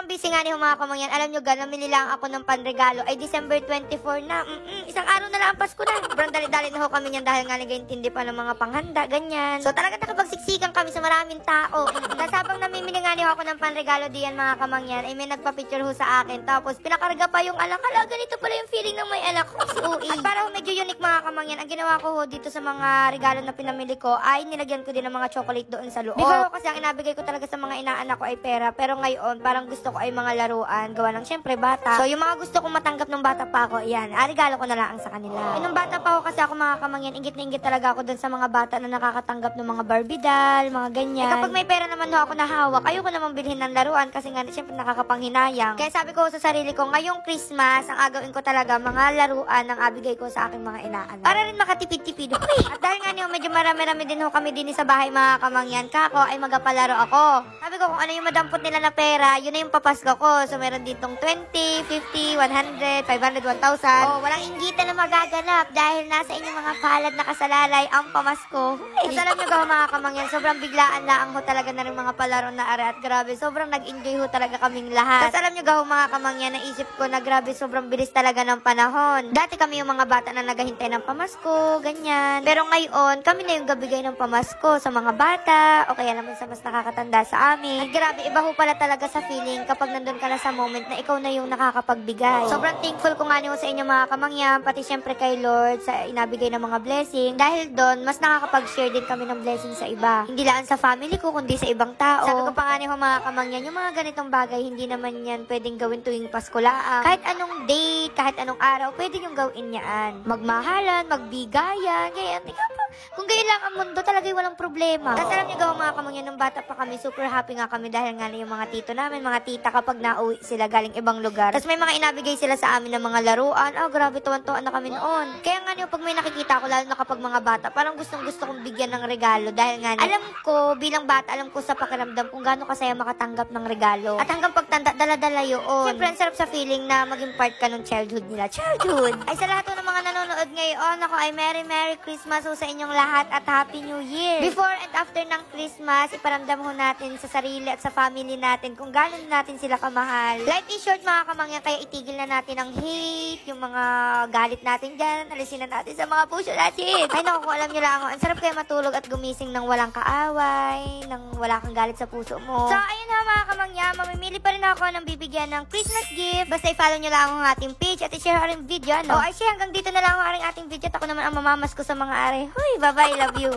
sobrang busy nga ni mga kamangyan. Alam nyo ga, namili lang ako ng panregalo ay December 24 na. Isang araw na lang ang Pasko na. Sobrang dali-dali na ho kami niyan dahil nga nag-intindi pa ng mga panghanda, ganyan. So talaga nakapagsiksikan kami sa maraming tao. Tapos habang namimili nga ni ako ng panregalo diyan mga kamangyan, ay may nagpa-picture ho sa akin. Tapos pinakarga pa yung anak. Hala, ganito pala yung feeling ng may anak ko, si Ui. At para ho medyo unique mga kamangyan, ang ginawa ko ho dito sa mga regalo na pinamili ko ay nilagyan ko din ng mga chocolate doon sa loob. Before kasi ang inabigay ko talaga sa mga inaanak ko ay pera. Pero ngayon, parang gusto ko ay mga laruan. Gawa ng syempre bata. So yung mga gusto kong matanggap nung bata pa ako, yan, regalo ko na lang sa kanila. Nung bata pa ako kasi ako mga kamangyan, ingit na ingit talaga ako doon sa mga bata na nakakatanggap ng mga Barbie doll, mga ganyan. Kapag may pera naman ho ako na hawak, ayoko naman bilhin ng laruan kasi nga syempre nakakapanghinayang. Kaya sabi ko sa sarili ko, ngayong Christmas, ang agawin ko talaga mga laruan ang abigay ko sa aking mga inaanak. Para rin makatipid-tipid. At dahil nga niyo, medyo marami-rami din ho kami din sa bahay mga kamangyan, kako ay magapalaro ako. Sabi ko kung ano yung madampot nila na pera, yun na yung papasko ko. So meron ditong 20, 50, 100, 500, 1,000. Oh, walang inggitan na magaganap dahil nasa inyong mga palad na kasalalay ang pamasko. Tapos alam nyo ba mga kamangyan, sobrang biglaan lang ho talaga na rin mga palaro na are at grabe, sobrang nag-enjoy ho talaga kaming lahat. Tapos alam nyo ba mga kamangyan, naisip ko na grabe, sobrang bilis talaga ng panahon. Dati kami yung mga bata na naghahintay ng pamasko, ganyan. Pero ngayon, kami na yung gabigay ng pamasko sa mga bata o kaya naman sa mas nakakatanda sa amin. At grabe, iba ho pala talaga sa feeling kapag nandun ka na sa moment na ikaw na yung nakakapagbigay. Sobrang thankful ko nga niyo sa inyo mga kamangyan, pati syempre kay Lord sa inabigay ng mga blessing. Dahil doon, mas nakakapag-share din kami ng blessing sa iba. Hindi lang sa family ko, kundi sa ibang tao. Sabi ko pa nga niyo mga kamangyan, yung mga ganitong bagay, hindi naman yan pwedeng gawin tuwing Pasko lang. Kahit anong date, kahit anong araw, pwede yung gawin yan. Magmahalan, magbigayan, ganyan. Kung ganyan lang ang mundo, talaga walang problema. Tapos alam niyo gawa mga kamangyan, nung bata pa kami, super happy nga kami dahil nga yung mga tito namin, mga tita kapag nauwi sila galing ibang lugar. Tapos may mga inabigay sila sa amin ng mga laruan. Grabe, tuwan-tuwan na kami noon. Kaya nga niyo, pag may nakikita ko, lalo na kapag mga bata, parang gustong-gusto kong bigyan ng regalo dahil nga alam ko, bilang bata, alam ko sa pakiramdam kung gaano kasaya makatanggap ng regalo. At hanggang pagtanda, dala-dala yun. Siyempre, ang sarap sa feeling na maging part ka ng childhood nila. Childhood! Ay, sa lahat ng mga nanonood ngayon, ako ay Merry Christmas sa inyong lahat at Happy New Year! Before and after ng Christmas, iparamdam ho natin sa sarili at sa family natin kung gaano natin sila kamahal. Life is short mga kamangyan, kaya itigil na natin ang hate, yung mga galit natin dyan, alisin na natin sa mga puso natin. Ay naku, kung alam nyo lang, ang sarap kaya matulog at gumising ng walang kaaway, nang wala kang galit sa puso mo. So, ayun na mga kamangyan, mamimili pa rin ako ng bibigyan ng Christmas gift. Basta i-follow nyo lang ang ating page at i-share ang video, no? Ay, hanggang dito na lang ang ating video at ako naman ang mamamas ko sa mga are. Huy, bye-bye, love you!